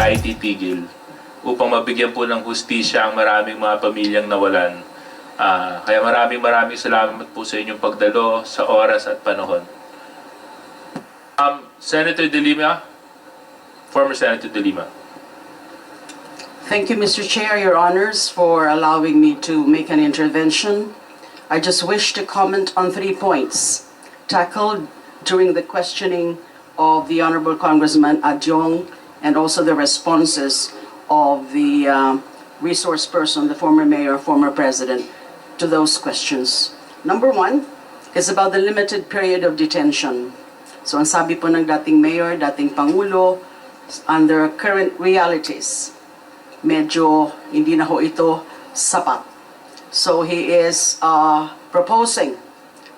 naititigil upang mabigyan po ng hustisya ang maraming mga pamilyang nawalan. Kaya maraming salamat po sa inyong pagdalo, sa oras at panahon. Senator De Lima, former Senator De Lima. Thank you, Mr. Chair, Your Honors, for allowing me to make an intervention. I just wish to comment on 3 points tackled during the questioning of the Honorable Congressman Adjong and also the responses of the resource person, the former mayor, former president, to those questions. Number 1 is about the limited period of detention. So ang sabi po ng dating mayor, dating pangulo, under current realities, medyo hindi na ho ito sapat. So he is proposing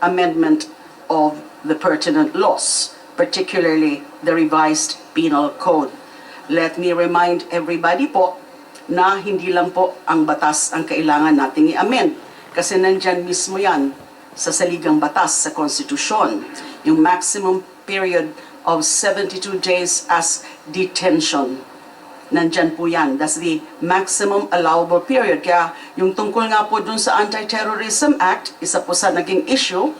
amendment of the pertinent laws, particularly the revised penal code. Let me remind everybody po na hindi lang po ang batas ang kailangan nating i-amend. Kasi nandyan mismo yan sa saligang batas, sa konstitusyon, yung maximum period of 72 days as detention. Nandyan po yan. That's the maximum allowable period. Kaya yung tungkol nga po dun sa Anti-Terrorism Act, isa po sa naging issue,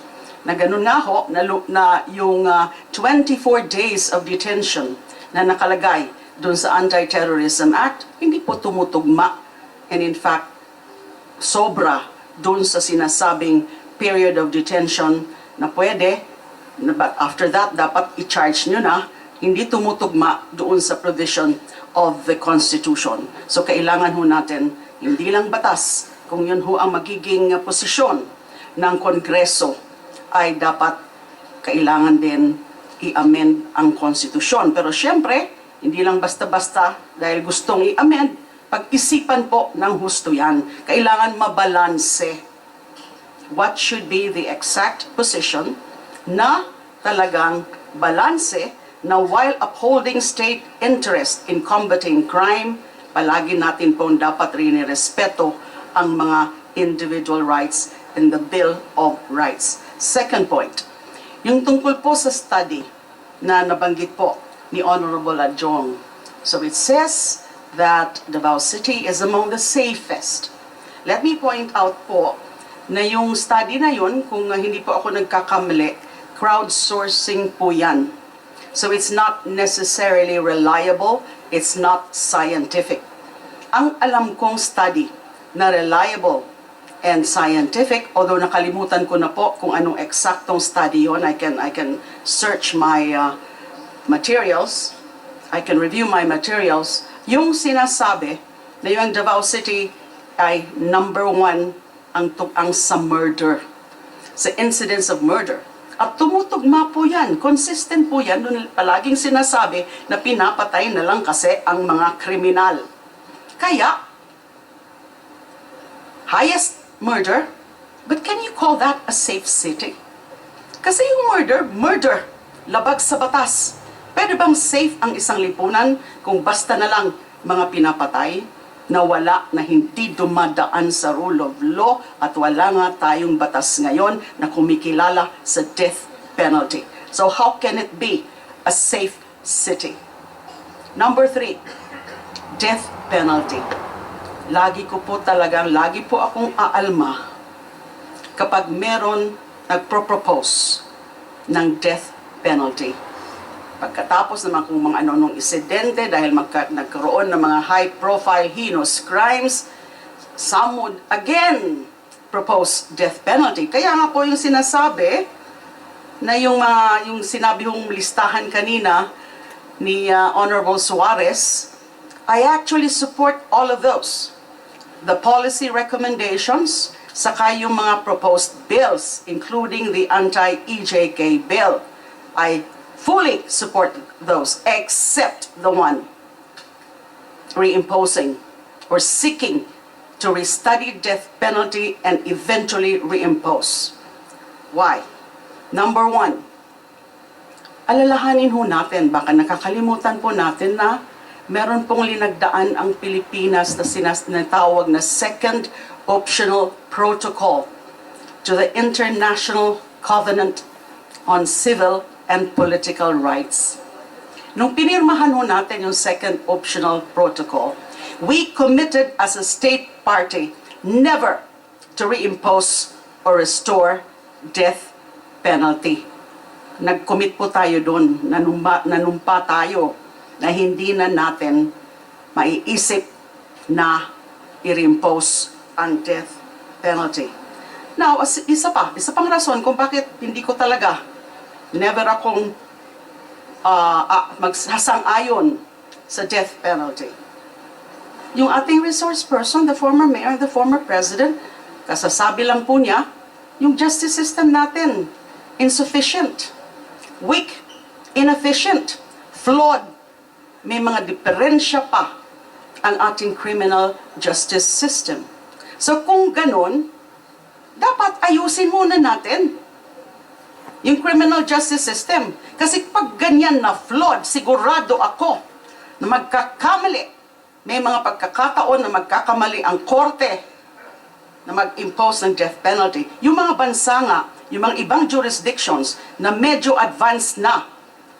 na ganun nga ho, na yung 24 days of detention na nakalagay dun sa Anti-Terrorism Act, hindi po tumutugma. And in fact, sobra dun sa sinasabing period of detention na pwede, but after that, dapat i-charge nyo na, hindi tumutugma doon sa provision of the Constitution. So kailangan ho natin, hindi lang batas, kung yun ho ang magiging posisyon ng Kongreso, ay dapat kailangan din i-amend ang Constitution. Pero syempre, hindi lang basta-basta dahil gustong i-amend, pag-isipan po ng husto yan. Kailangan mabalanse. What should be the exact position na talagang balanse na while upholding state interest in combating crime, palagi natin pong dapat rin irespeto ang mga individual rights in the Bill of Rights. Second point, yung tungkol po sa study na nabanggit po ni Honorable Adjong. So it says that Davao City is among the safest. Let me point out po na yung study na yun, kung hindi po ako nagkakamali, crowdsourcing po yan. So it's not necessarily reliable, it's not scientific. Ang alam kong study na reliable and scientific, although nakalimutan ko na po kung anong eksaktong study yon, I can search my materials, I can review my materials, yung sinasabi na yung Davao City ay number 1 ang sa murder, sa incidence of murder. At tumutugma po yan, consistent po yan, doon palaging sinasabi na pinapatay na lang kasi ang mga kriminal. Kaya, highest murder, but can you call that a safe city? Kasi yung murder, labag sa batas. Pwede bang safe ang isang lipunan kung basta na lang mga pinapatay na wala, na hindi dumadaan sa rule of law at wala nga tayong batas ngayon na kumikilala sa death penalty. So how can it be a safe city? Number 3, death penalty. Lagi po akong aalma kapag meron nagpro-propose ng death penalty. Pagkatapos naman kung mga anong insidente dahil nagkaroon ng mga high-profile heinous crimes, some would again propose death penalty. Kaya nga po yung sinasabi na yung sinabi kong listahan kanina ni Honorable Suarez, I actually support all of those. The policy recommendations, saka yung mga proposed bills, including the anti-EJK bill. I fully support those, except the one reimposing or seeking to restudy death penalty and eventually reimpose. Why? Number 1, alalahanin ho natin, baka nakakalimutan po natin na meron pong linagdaan ang Pilipinas na sinatawag na Second Optional Protocol to the International Covenant on Civil and Political Rights. nung pinirmahan ho natin yung second optional protocol, we committed as a state party never to reimpose or restore death penalty. Nag-commit po tayo doon, nanumpa tayo na hindi na natin maiisip na i-reimpose ang death penalty. Now, isa pang rason kung bakit hindi ko talaga, never akong magsasang-ayon sa death penalty. Yung ating resource person, the former mayor, the former president, kasasabi lang po niya, yung justice system natin, insufficient, weak, inefficient, flawed. May mga diferensya pa ang ating criminal justice system. So kung ganun, dapat ayusin muna natin yung criminal justice system. Kasi pag ganyan na flawed, sigurado ako na magkakamali. May mga pagkakataon na magkakamali ang korte na mag-impose ng death penalty. Yung mga bansa nga, yung mga ibang jurisdictions na medyo advanced na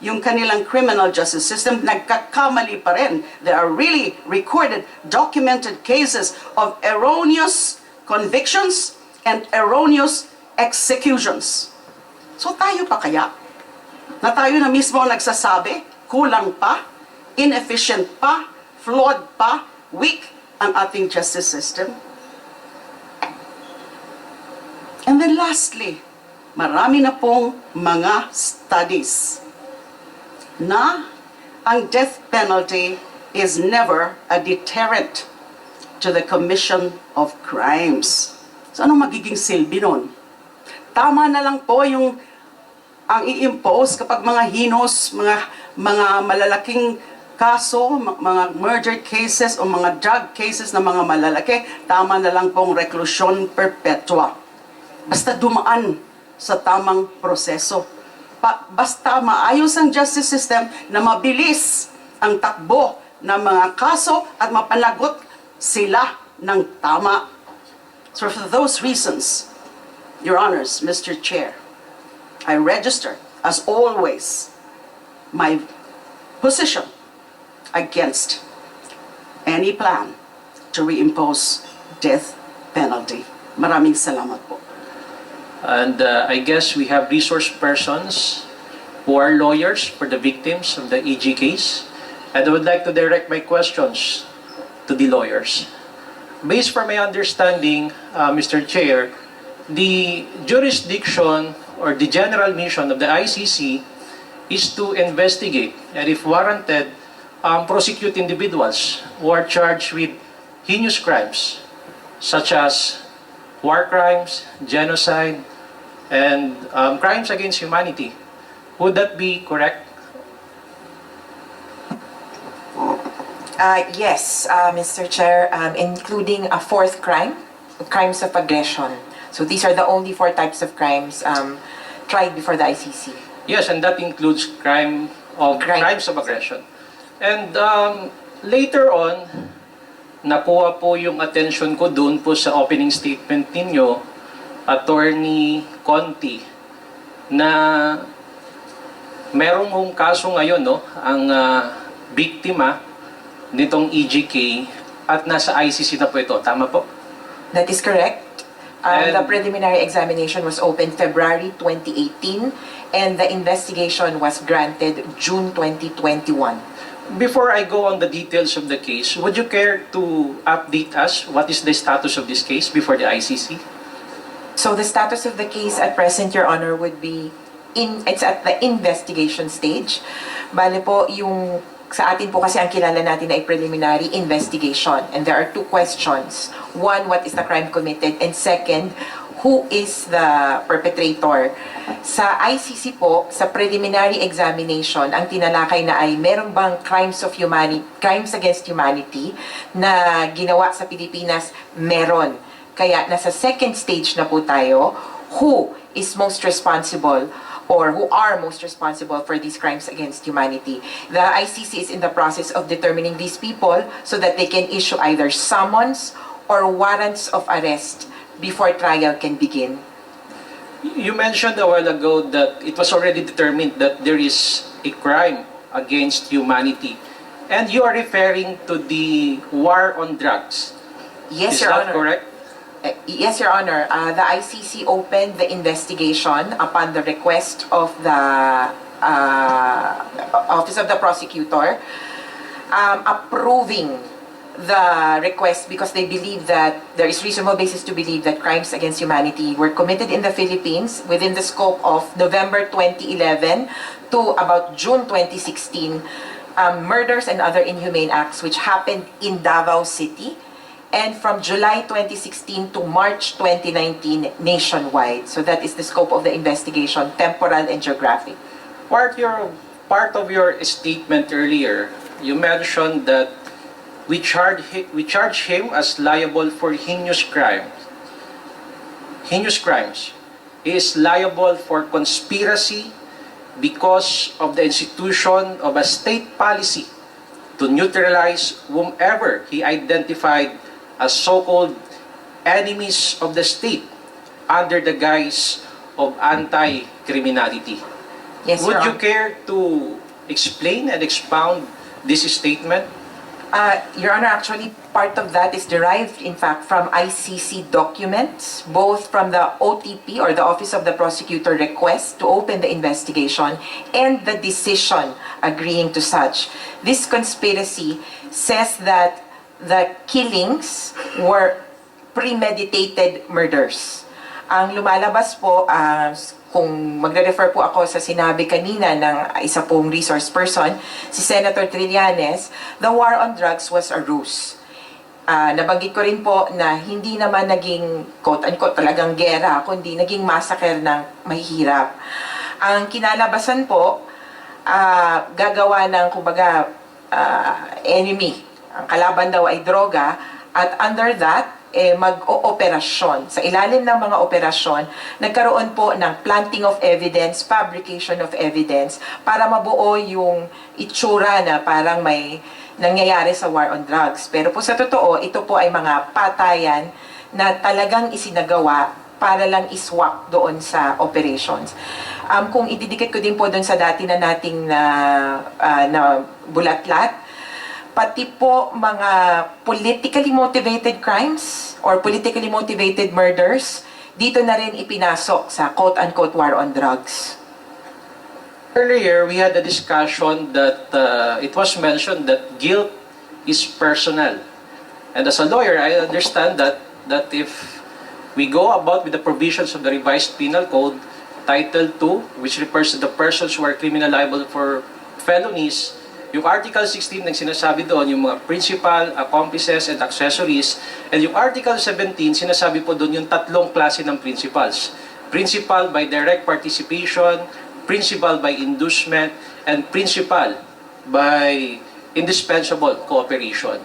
yung kanilang criminal justice system, nagkakamali pa rin. There are really recorded, documented cases of erroneous convictions and erroneous executions. So tayo pa kaya? Na tayo na mismo ang nagsasabi, kulang pa, inefficient pa, flawed pa, weak ang ating justice system? And then lastly, marami na pong mga studies na ang death penalty is never a deterrent to the commission of crimes. So ano magiging silbi nun? Tama na lang po yung ang i-impose kapag mga hinos, mga malalaking kaso, mga murder cases o mga drug cases na mga malalaki, tama na lang pong reclusion perpetua. Basta dumaan sa tamang proseso. Basta maayos ang justice system na mabilis ang takbo ng mga kaso at mapanagot sila ng tama. So for those reasons, Your Honors, Mr. Chair, I register, as always, my position against any plan to reimpose death penalty. Maraming salamat po. And I guess we have resource persons who are lawyers for the victims of the EG case. And I would like to direct my questions to the lawyers. Based from my understanding, Mr. Chair, the jurisdiction or the general mission of the ICC is to investigate and, if warranted, prosecute individuals who are charged with heinous crimes such as war crimes, genocide, and crimes against humanity. Would that be correct? Yes, Mr. Chair, including a fourth crime, crimes of aggression. So these are the only 4 types of crimes tried before the ICC. Yes, and that includes crimes of aggression. And later on, nakuha po yung attention ko doon po sa opening statement ninyo, Attorney Conti, na merong hong kaso ngayon, no, ang biktima nitong EGK at nasa ICC na po ito. Tama po? That is correct. And the preliminary examination was opened February 2018 and the investigation was granted June 2021. Before I go on the details of the case, would you care to update us what is the status of this case before the ICC? So the status of the case at present, Your Honor, would be it's at the investigation stage. Bale po, yung sa atin po kasi ang kilala natin ay preliminary investigation. And there are 2 questions. One, what is the crime committed? And second, who is the perpetrator? Sa ICC po, sa preliminary examination, ang tinalakay na ay meron bang crimes against humanity na ginawa sa Pilipinas? Meron. Kaya nasa second stage na po tayo, who is most responsible or who are most responsible for these crimes against humanity. The ICC is in the process of determining these people so that they can issue either summons or warrants of arrest before trial can begin. You mentioned a while ago that it was already determined that there is a crime against humanity. And you are referring to the war on drugs. Yes, Is Your that Honor. correct? Yes, Your Honor. The ICC opened the investigation upon the request of the Office of the Prosecutor, approving the request because they believe that there is reasonable basis to believe that crimes against humanity were committed in the Philippines within the scope of November 2011 to about June 2016, murders and other inhumane acts which happened in Davao City, and from July 2016 to March 2019 nationwide. So that is the scope of the investigation, temporal and geographic. Part of your statement earlier, you mentioned that we charge him as liable for heinous crimes. Heinous crimes. He is liable for conspiracy because of the institution of a state policy to neutralize whomever he identified as so-called enemies of the state under the guise of anti-criminality. Yes, Would Your you Honor. care to explain and expound this statement? Your Honor, actually, part of that is derived, in fact, from ICC documents, both from the OTP, or the Office of the Prosecutor request to open the investigation, and the decision agreeing to such. This conspiracy says that the killings were premeditated murders. Ang lumalabas po, kung magre-refer po ako sa sinabi kanina ng isa pong resource person, si Senator Trillanes, the war on drugs was a ruse. Nabanggit ko rin po na hindi naman naging quote-unquote talagang gera, kundi naging massacre ng mahihirap. Ang kinalabasan po, gagawa ng kumbaga enemy. Ang kalaban daw ay droga, at under that, mag-ooperasyon. Sa ilalim ng mga operasyon, nagkaroon po ng planting of evidence, fabrication of evidence, para mabuo yung itsura na parang may nangyayari sa war on drugs. Pero po sa totoo, ito po ay mga patayan na talagang isinagawa para lang iswak doon sa operations. Kung ididikit ko din po doon sa dati na nating na bulatlat, pati po mga politically motivated crimes or politically motivated murders, dito na rin ipinasok sa quote-unquote war on drugs. Earlier, we had a discussion that it was mentioned that guilt is personal. And as a lawyer, I understand that if we go about with the provisions of the revised penal code, Title 2, which refers to the persons who are criminal liable for felonies, yung Article 16 nang sinasabi doon, yung mga principal, accomplices, and accessories. And yung Article 17, sinasabi po doon yung tatlong klase ng principals. Principal by direct participation, principal by inducement, and principal by indispensable cooperation.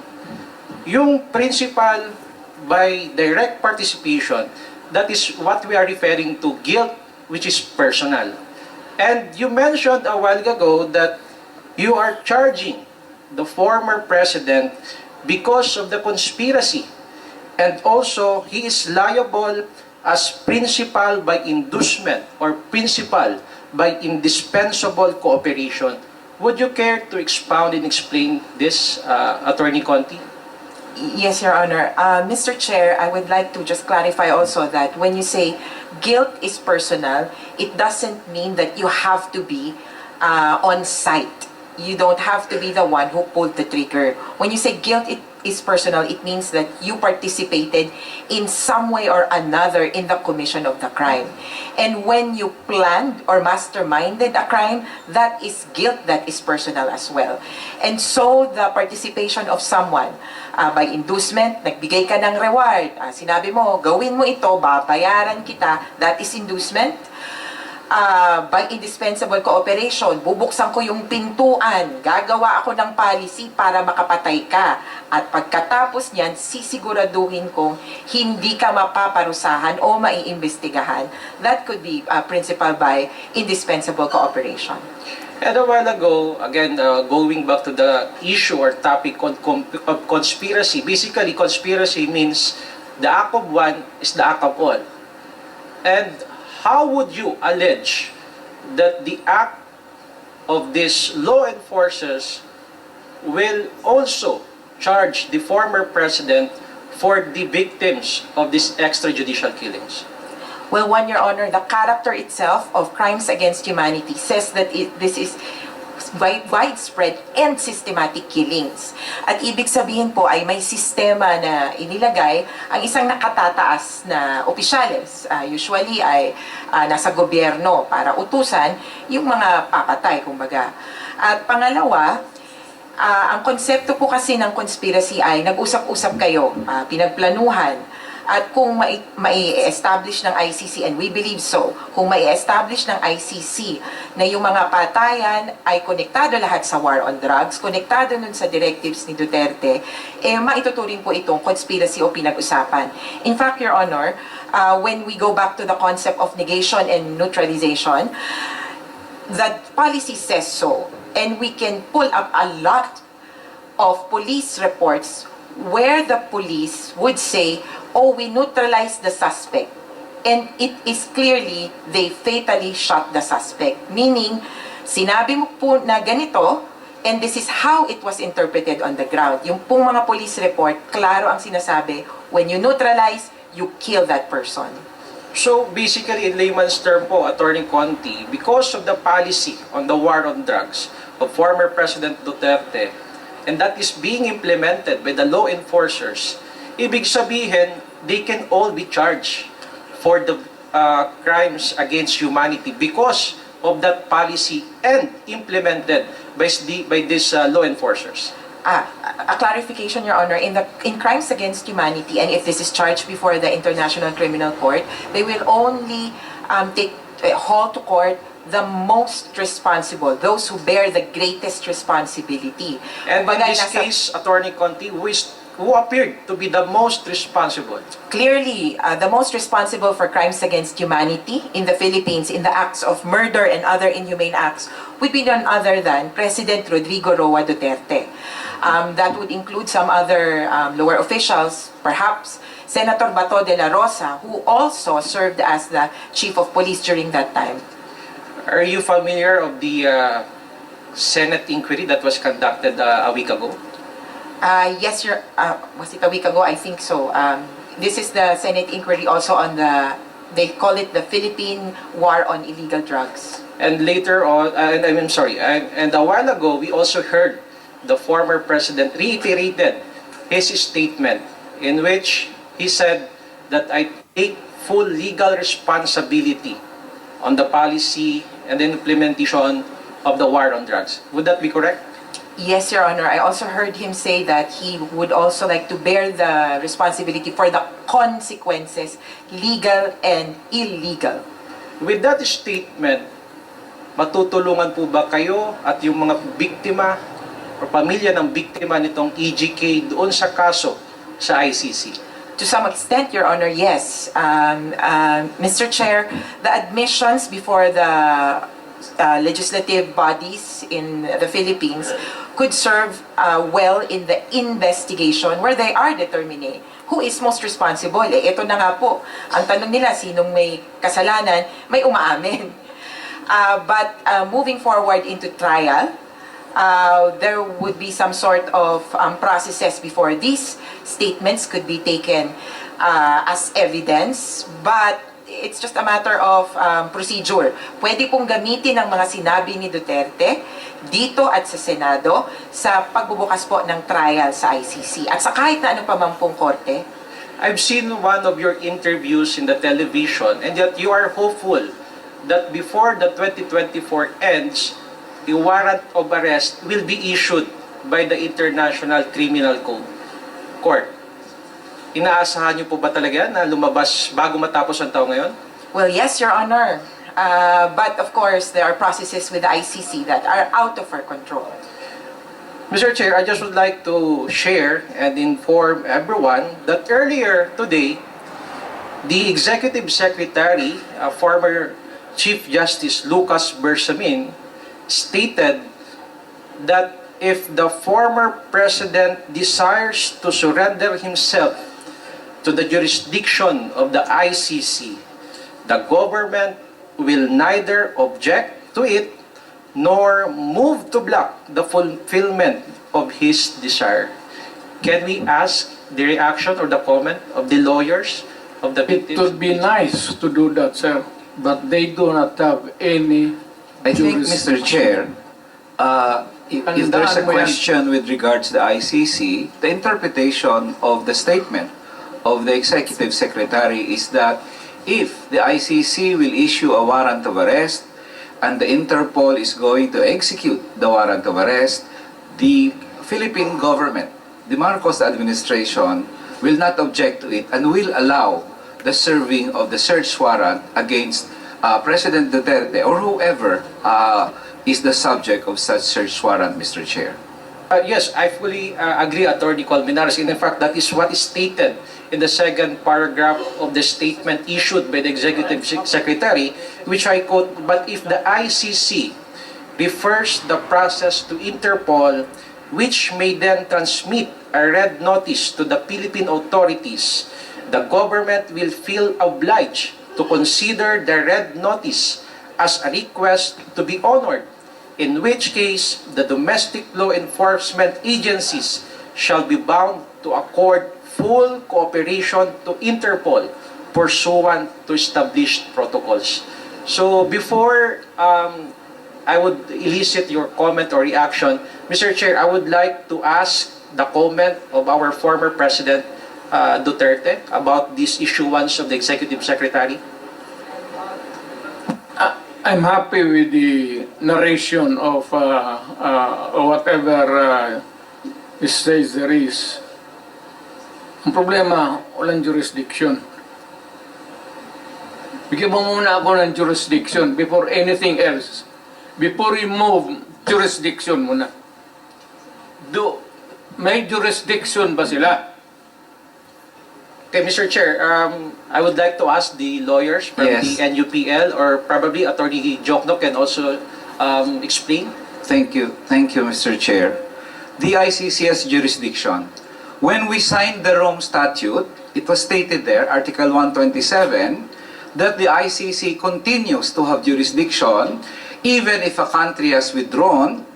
Yung principal by direct participation, that is what we are referring to guilt, which is personal. And you mentioned a while ago that you are charging the former president because of the conspiracy. And also, he is liable as principal by inducement or principal by indispensable cooperation. Would you care to expound and explain this, Attorney Conti? Yes, Your Honor. Mr. Chair, I would like to just clarify also that when you say guilt is personal, it doesn't mean that you have to be on site. You don't have to be the one who pulled the trigger. When you say guilt is personal, it means that you participated in some way or another in the commission of the crime. And when you planned or masterminded a crime, that is guilt that is personal as well. And so the participation of someone by inducement, nagbigay ka ng reward, sinabi mo, gawin mo ito, babayaran kita, that is inducement. By indispensable cooperation, bubuksan ko yung pintuan, gagawa ako ng policy para makapatay ka. At pagkatapos niyan, sisiguraduhin kong hindi ka mapaparusahan o maiimbestigahan. That could be principal by indispensable cooperation. And a while ago, again, going back to the issue or topic of conspiracy, basically conspiracy means the act of one is the act of all. And how would you allege that the act of these law enforcers will also charge the former president for the victims of these extrajudicial killings? Well, one, Your Honor, the character itself of crimes against humanity says that this is widespread and systematic killings. At ibig sabihin po ay may sistema na inilagay ang isang nakatataas na opisyales. Usually ay nasa gobyerno para utusan yung mga papatay, kumbaga. At pangalawa, ang konsepto po kasi ng conspiracy ay nag-usap-usap kayo, pinagplanuhan, at kung mai-establish ng ICC, and we believe so, kung mai-establish ng ICC na yung mga patayan ay konektado lahat sa war on drugs, konektado nun sa directives ni Duterte, maituturing po itong conspiracy o pinag-usapan. In fact, Your Honor, when we go back to the concept of negation and neutralization, the policy says so, and we can pull up a lot of police reports where the police would say, oh, we neutralized the suspect. And it is clearly, they fatally shot the suspect. Meaning, sinabi mo po na ganito, and this is how it was interpreted on the ground. Yung pong mga police report, klaro ang sinasabi, when you neutralize, you kill that person. So basically, in layman's term po, Attorney Conti, because of the policy on the war on drugs of former President Duterte, and that is being implemented by the law enforcers, ibig sabihin, they can all be charged for the crimes against humanity because of that policy and implemented by these law enforcers. A clarification, Your Honor, in crimes against humanity, and if this is charged before the International Criminal Court, they will only haul to court the most responsible, those who bear the greatest responsibility. And in this case, Attorney Conti, who appeared to be the most responsible? Clearly, the most responsible for crimes against humanity in the Philippines, in the acts of murder and other inhumane acts, would be none other than President Rodrigo Roa Duterte. That would include some other lower officials, perhaps Senator Bato de la Rosa, who also served as the chief of police during that time. Are you familiar of the Senate inquiry that was conducted a week ago? Yes, was it a week ago? I think so. This is the Senate inquiry also on they call it the Philippine War on Illegal Drugs. And later on, and a while ago, we also heard the former president reiterated his statement in which he said that I take full legal responsibility on the policy and the implementation of the war on drugs. Would that be correct? Yes, Your Honor. I also heard him say that he would also like to bear the responsibility for the consequences, legal and illegal. With that statement, matutulungan po ba kayo at yung mga biktima o pamilya ng biktima nitong EGK doon sa kaso sa ICC? To some extent, Your Honor, yes. Mr. Chair, the admissions before the legislative bodies in the Philippines could serve well in the investigation where they are determining who is most responsible. Ito na nga po, ang tanong nila, sinong may kasalanan, may umaamin. But moving forward into trial, there would be some sort of processes before these statements could be taken as evidence, but it's just a matter of procedure. Pwede pong gamitin ang mga sinabi ni Duterte dito at sa Senado sa pagbubukas po ng trial sa ICC at sa kahit na anong pamampung korte. I've seen one of your interviews in the television and yet you are hopeful that before the 2024 ends, a warrant of arrest will be issued by the International Criminal Court. Inaasahan niyo po ba talaga na lumabas bago matapos ang taon ngayon? Well, yes, Your Honor. But of course, there are processes with the ICC that are out of our control. Mr. Chair, I just would like to share and inform everyone that earlier today, the Executive Secretary, former Chief Justice Lucas Bersamin, stated that if the former president desires to surrender himself to the jurisdiction of the ICC, the government will neither object to it nor move to block the fulfillment of his desire. Can we ask the reaction or the comment of the lawyers of the It victims? would be nice to do that, sir, but they do not have any I think, Mr. Chair, if there's a Tandaan mo yan. question with regards to the ICC, the interpretation of the statement of the Executive Secretary is that if the ICC will issue a warrant of arrest and the Interpol is going to execute the warrant of arrest, the Philippine government, the Marcos administration, will not object to it and will allow the serving of the search warrant against President Duterte or whoever is the subject of such search warrant, Mr. Chair. Yes, I fully agree, Attorney Colmenares. In fact, that is what is stated in the second paragraph of the statement issued by the Executive Secretary, which I quote, "But if the ICC refers the process to Interpol, which may then transmit a red notice to the Philippine authorities, the government will feel obliged to consider the red notice as a request to be honored, in which case the domestic law enforcement agencies shall be bound to accord full cooperation to Interpol pursuant to established protocols." So before I would elicit your comment or reaction, Mr. Chair, I would like to ask the comment of our former President Duterte about this issuance of the Executive Secretary. I'm happy with the narration of whatever says there is. Ang problema, walang jurisdiction. Bigyan mo muna ako ng jurisdiction before anything else. Before you move, jurisdiction muna. May jurisdiction ba sila? Okay, Mr. Chair, I would like to ask the lawyers from Yes. the NUPL or probably Attorney Jokno can also explain. Thank you, Mr. Chair. The ICC has jurisdiction. When we signed the Rome Statute, it was stated there, Article 127, that the ICC continues to have jurisdiction even if a country has withdrawn,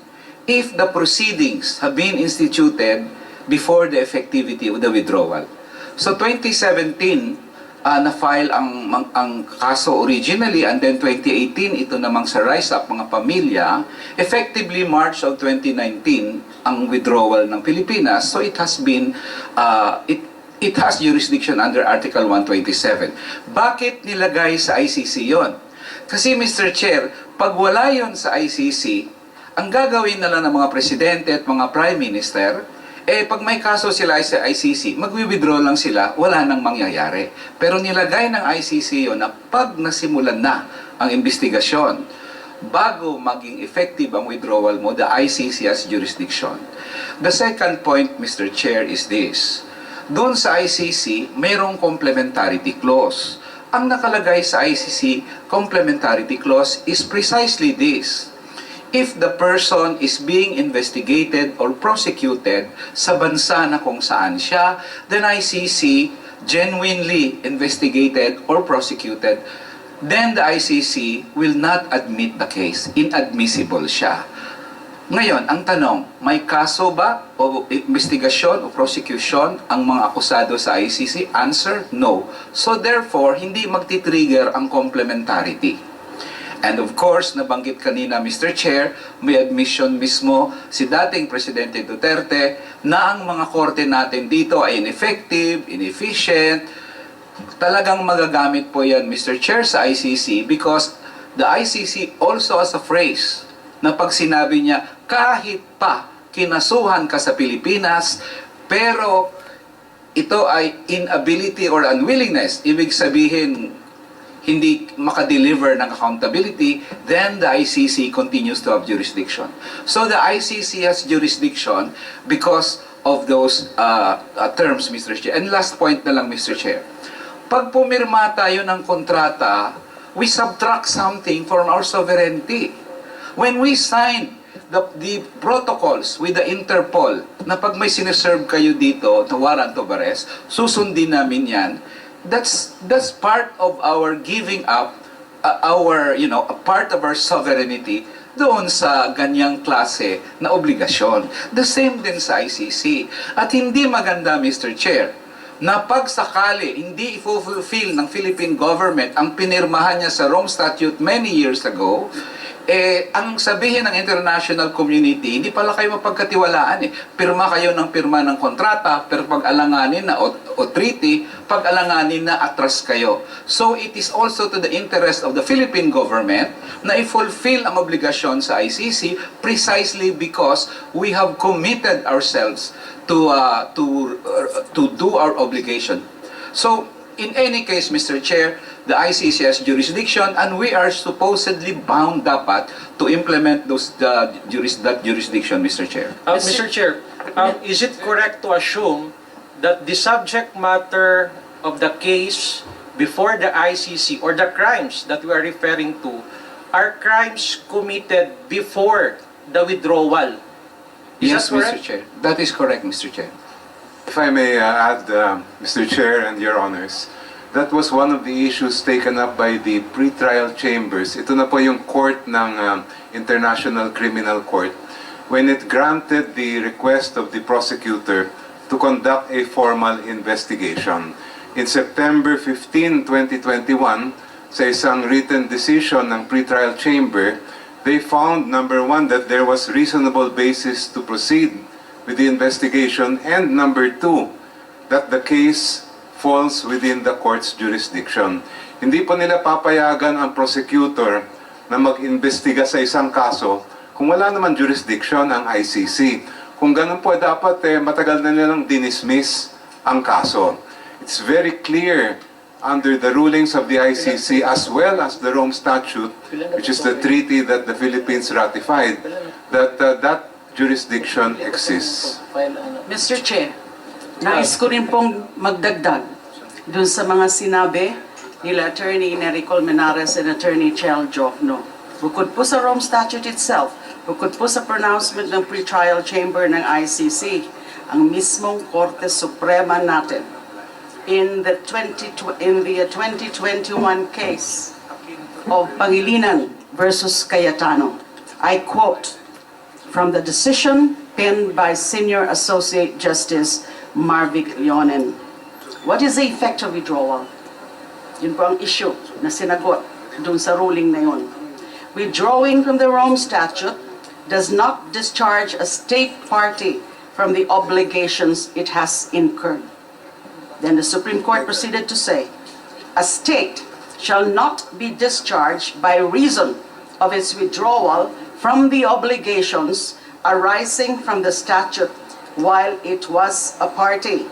if the proceedings have been instituted before the effectivity of the withdrawal. So 2017, na-file ang kaso originally, and then 2018, ito namang sa Rise Up Mga Pamilya, effectively March of 2019, ang withdrawal ng Pilipinas. So it has been, it has jurisdiction under Article 127. Bakit nilagay sa ICC yon? Kasi Mr. Chair, pag wala yon sa ICC, ang gagawin na lang ng mga presidente at mga prime minister, pag may kaso sila sa ICC, magwi-withdraw lang sila, wala nang mangyayari. Pero nilagay ng ICC yun na pag nasimulan na ang investigasyon, bago maging effective ang withdrawal mo, the ICC has jurisdiction. The second point, Mr. Chair, is this. Doon sa ICC, mayroong complementarity clause. Ang nakalagay sa ICC complementarity clause is precisely this. If the person is being investigated or prosecuted sa bansa na kung saan siya, then ICC genuinely investigated or prosecuted, then the ICC will not admit the case. Inadmissible siya. Ngayon, ang tanong, may kaso ba o investigasyon o prosecution ang mga akusado sa ICC? Answer, no. So therefore, hindi magti-trigger ang complementarity. And of course, nabanggit kanina, Mr. Chair, may admission mismo si dating Presidente Duterte na ang mga korte natin dito ay ineffective, inefficient. Talagang magagamit po yan, Mr. Chair, sa ICC because the ICC also has a phrase na pag sinabi niya, kahit pa kinasuhan ka sa Pilipinas, pero ito ay inability or unwillingness, ibig sabihin, hindi makadeliver ng accountability, then the ICC continues to have jurisdiction. So the ICC has jurisdiction because of those terms, Mr. Chair. And last point na lang, Mr. Chair. Pag pumirma tayo ng kontrata, we subtract something from our sovereignty. When we sign the protocols with the Interpol, na pag may sineserve kayo dito, na warrant of arrest, susundin namin yan. That's part of our giving up a part of our sovereignty doon sa ganyang klase na obligasyon. The same din sa ICC. At hindi maganda, Mr. Chair, na pag sakali hindi i-fulfill ng Philippine government ang pinirmahan niya sa Rome Statute many years ago, ang sabihin ng international community, hindi pala kayo mapagkatiwalaan eh. Pirma kayo ng pirma ng kontrata, pero pag-alanganin na o treaty, pag-alanganin na atras kayo. So it is also to the interest of the Philippine government na i-fulfill ang obligasyon sa ICC precisely because we have committed ourselves to do our obligation. So in any case, Mr. Chair, the ICC has jurisdiction and we are supposedly bound dapat to implement that jurisdiction, Mr. Chair. Mr. Chair, is it correct to assume that the subject matter of the case before the ICC or the crimes that we are referring to are crimes committed before the withdrawal? Yes, that correct? Mr. Chair. That is correct, Mr. Chair. If I may add, Mr. Chair and Your Honors, that was one of the issues taken up by the pre-trial chambers. Ito na po yung court ng International Criminal Court when it granted the request of the prosecutor to conduct a formal investigation. In September 15, 2021, sa isang written decision ng pre-trial chamber, they found, number one, that there was reasonable basis to proceed with the investigation, and number two, that the case falls within the court's jurisdiction. Hindi po nila papayagan ang prosecutor na mag-imbestiga sa isang kaso kung wala naman jurisdiction ang ICC. Kung ganun po, dapat matagal na nilang dinismiss ang kaso. It's very clear under the rulings of the ICC as well as the Rome Statute, which is the treaty that the Philippines ratified, that that jurisdiction exists. Mr. Chair, nais ko rin pong magdagdag dun sa mga sinabi nila Attorney Nery Colmenares and Attorney Chel Jokno. Bukod po sa Rome Statute itself, bukod po sa pronouncement ng pre-trial chamber ng ICC, ang mismong Korte Suprema natin, in the 2021 case of Pangilinan versus Cayetano, I quote from the decision penned by Senior Associate Justice Marvic Leonen. What is the effect of withdrawal? Yun po ang issue na sinagot dun sa ruling na yun. Withdrawing from the Rome Statute does not discharge a state party from the obligations it has incurred. Then the Supreme Court proceeded to say, a state shall not be discharged by reason of its withdrawal from the obligations arising from the statute while it was a party.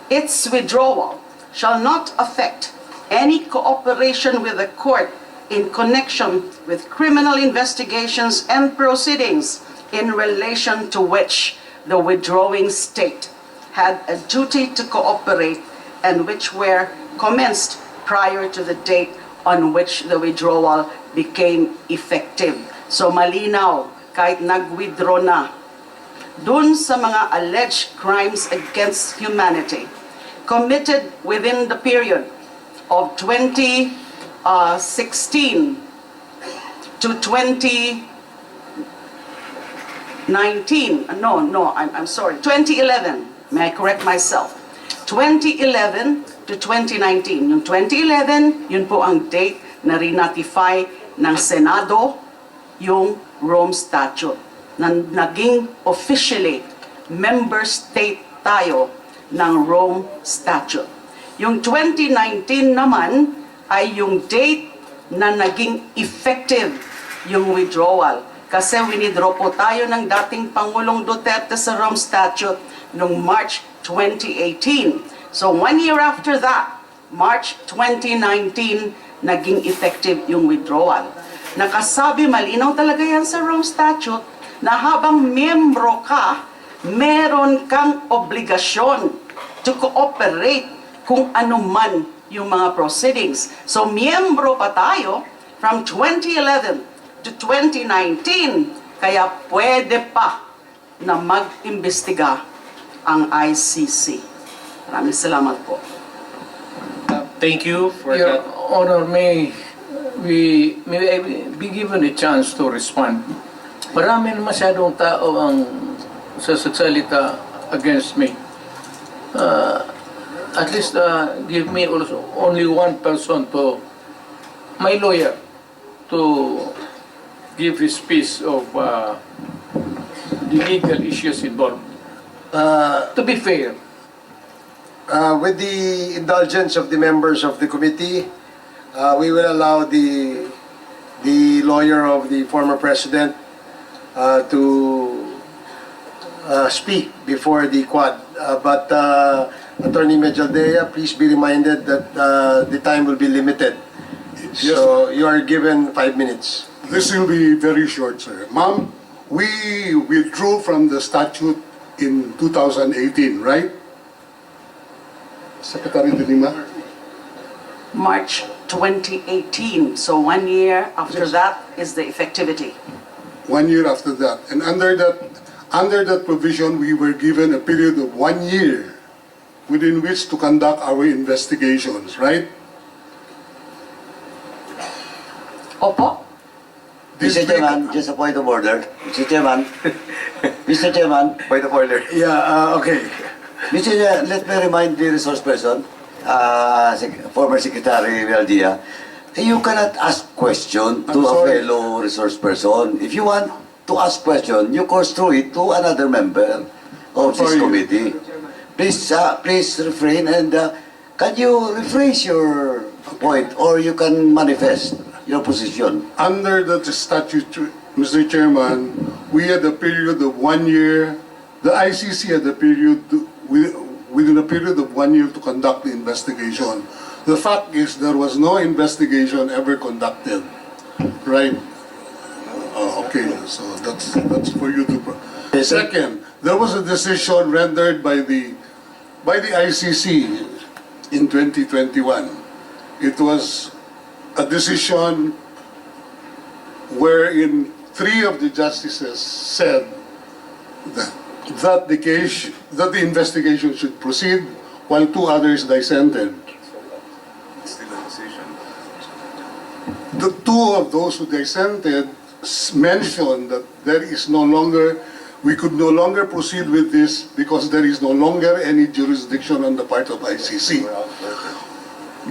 Its withdrawal shall not affect any cooperation with the court in connection with criminal investigations and proceedings in relation to which the withdrawing state had a duty to cooperate and which were commenced prior to the date on which the withdrawal became effective. So malinaw, kahit nag-withdraw na, dun sa mga alleged crimes against humanity committed within the period of 2016 to 2019, I'm sorry, 2011, may I correct myself, 2011 to 2019. Yung 2011, yun po ang date na rinatify ng Senado yung Rome Statute, na naging officially member state tayo ng Rome Statute. Yung 2019 naman ay yung date na naging effective yung withdrawal. Kasi winidraw po tayo ng dating Pangulong Duterte sa Rome Statute noong March 2018. So 1 year after that, March 2019, naging effective yung withdrawal. Nakasabi, malinaw talaga yan sa Rome Statute, na habang miyembro ka, meron kang obligasyon to cooperate kung ano man yung mga proceedings. So miyembro pa tayo from 2011 to 2019, kaya pwede pa na mag-imbestiga ang ICC. Maraming salamat po. Thank you for Your that. Honor, may I be given a chance to respond? Marami na masyadong tao ang sasalita against me. At least give me also only one person to, my lawyer, to give his piece of the legal issues involved. To be fair, With the indulgence of the members of the committee, we will allow the lawyer of the former president to speak before the Quad. But Attorney Mejaldea, please be reminded that the time will be limited. So you are given 5 minutes. This will be very short, sir. Ma'am, we withdrew from the statute in 2018, right? Secretary de Lima? March 2018, so 1 year after Yes. that is the effectivity. 1 year after that. And under that provision, we were given a period of 1 year within which to conduct our investigations, right? Opo? This Mr. week- Chairman, just a point of order. Mr. Chairman, Mr. Chairman, Point of order. Yeah, okay. Mr. Chairman, let me remind the resource person, former Secretary Vildia, you cannot ask question to I'm a sorry. fellow resource person. If you want to ask question, you course through it to another member of this Sorry. committee. Please refrain and can you rephrase your point or you can manifest your position? Under the statute, Mr. Chairman, we had a period of 1 year. The ICC had a period within a period of 1 year to conduct the investigation. The fact is there was no investigation ever conducted, right? Okay, so that's for you to. Second, there was a decision rendered by the ICC in 2021. It was a decision wherein 3 of the justices said that the investigation should proceed while 2 others dissented. Still a decision. The 2 of those who dissented mentioned that we could no longer proceed with this because there is no longer any jurisdiction on the part of ICC.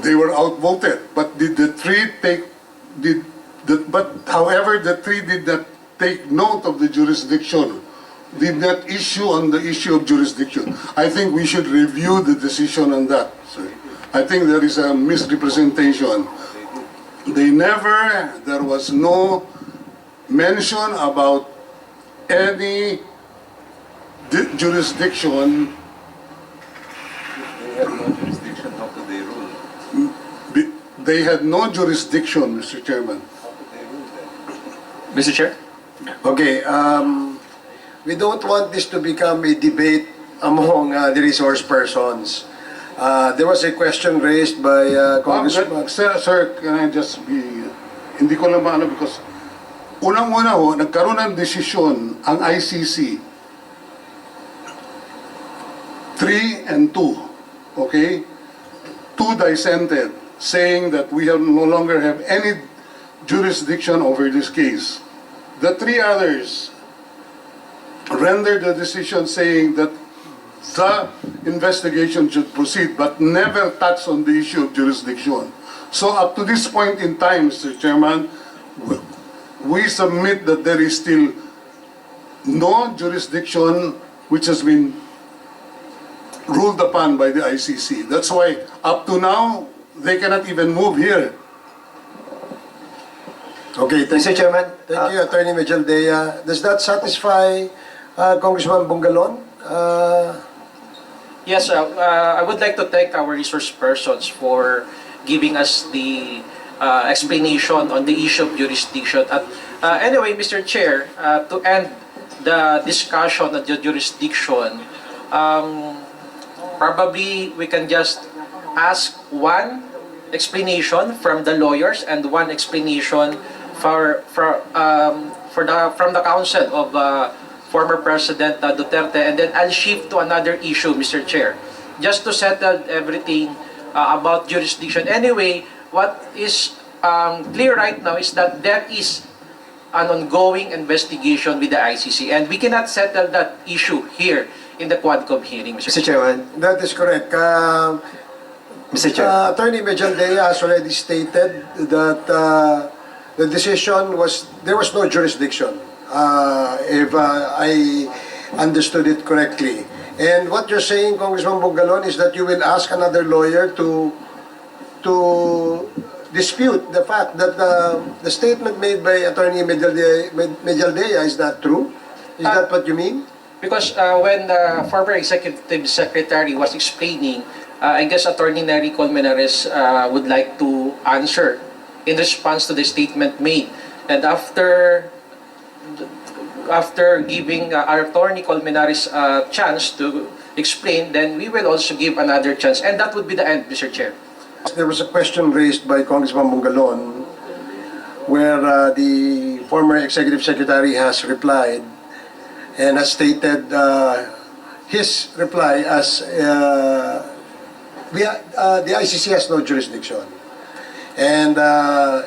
They were outvoted. But did the 3 however, the 3 did not take note of the jurisdiction, did not issue on the issue of jurisdiction. I think we should review the decision on that, sir. I think there is a misrepresentation. There was no mention about any jurisdiction. They have no jurisdiction. How could they rule? They had no jurisdiction, Mr. Chairman. How could they rule then? Mr. Chair? Okay, we don't want this to become a debate among the resource persons. There was a question raised by Congressman. Sir, can I just be, hindi ko lang maano because unang-una ho, nagkaroon ng desisyon ang ICC 3 and 2, okay? 2 dissented, saying that we no longer have any jurisdiction over this case. The 3 others rendered the decision saying that the investigation should proceed but never touch on the issue of jurisdiction. So up to this point in time, Mr. Chairman, we submit that there is still no jurisdiction which has been ruled upon by the ICC. That's why up to now, they cannot even move here. Okay, Mr. Chairman, thank you, Attorney Mejaldea. Does that satisfy Congressman Bungalon? Yes, I would like to thank our resource persons for giving us the explanation on the issue of jurisdiction. Anyway, Mr. Chair, to end the discussion on the jurisdiction, probably we can just ask one explanation from the lawyers and one explanation from the counsel of former President Duterte, and then I'll shift to another issue, Mr. Chair, just to settle everything about jurisdiction. Anyway, what is clear right now is that there is an ongoing investigation with the ICC, and we cannot settle that issue here in the QUADCOM hearing, Mr. Mr. Chairman, That is correct. Mr. Chair. Attorney Mejaldea has already stated that the decision was, there was no jurisdiction, if I understood it correctly. And what you're saying, Congressman Bongalon, is that you will ask another lawyer to dispute the fact that the statement made by Attorney Mejaldea is not true? Is that what you mean? Because when the former executive secretary was explaining, I guess Attorney Nery Colmenares would like to answer in response to the statement made. And after giving our Attorney Colmenares a chance to explain, then we will also give another chance. And that would be the end, Mr. Chair. There was a question raised by Congressman Bongalon where the former executive secretary has replied and has stated his reply as the ICC has no jurisdiction. And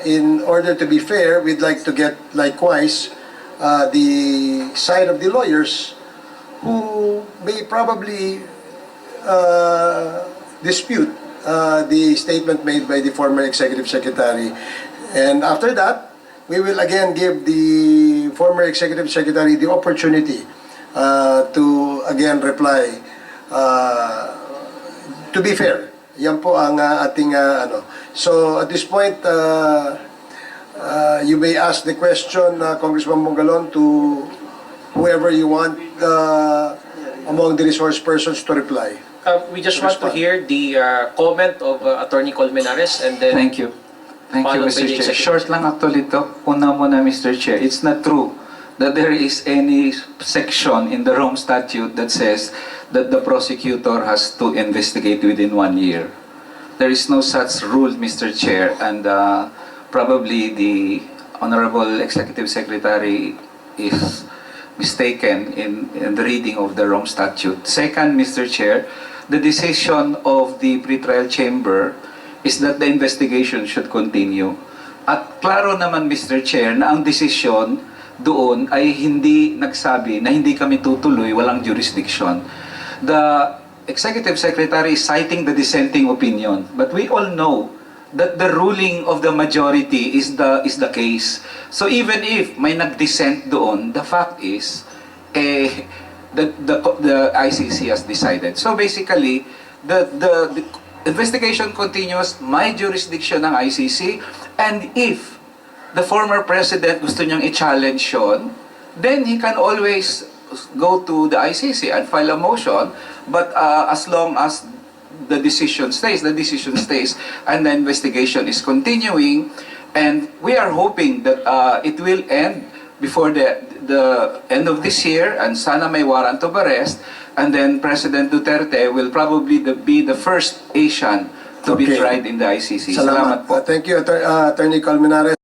in order to be fair, we'd like to get likewise the side of the lawyers who may probably dispute the statement made by the former executive secretary. And after that, we will again give the former executive secretary the opportunity to again reply. To be fair, yan po ang ating ano. So at this point, you may ask the question, Congressman Bongalon, to whoever you want among the resource persons to reply. We just want to hear the comment of Attorney Colmenares, and then Thank you. Thank you, followed by Mr. the Chair. executive. Short lang actually to. Una muna, Mr. Chair. It's not true that there is any section in the Rome Statute that says that the prosecutor has to investigate within 1 year. There is no such rule, Mr. Chair, and probably the Honorable Executive Secretary is mistaken in the reading of the Rome Statute. Second, Mr. Chair, the decision of the pretrial chamber is that the investigation should continue. At klaro naman, Mr. Chair, na ang desisyon doon ay hindi nagsabi na hindi kami tutuloy, walang jurisdiction. The Executive Secretary is citing the dissenting opinion, but we all know that the ruling of the majority is the case. So even if may nag-dissent doon, the fact is the ICC has decided. So basically, the investigation continues, may jurisdiction ng ICC, and if the former president gusto niyang i-challenge yun, then he can always go to the ICC and file a motion, but as long as the decision stays, and the investigation is continuing, and we are hoping that it will end before the end of this year, and sana may warrant of arrest, and then President Duterte will probably be the first Asian to be tried in the ICC. Salamat po. Thank you, Attorney Colmenares.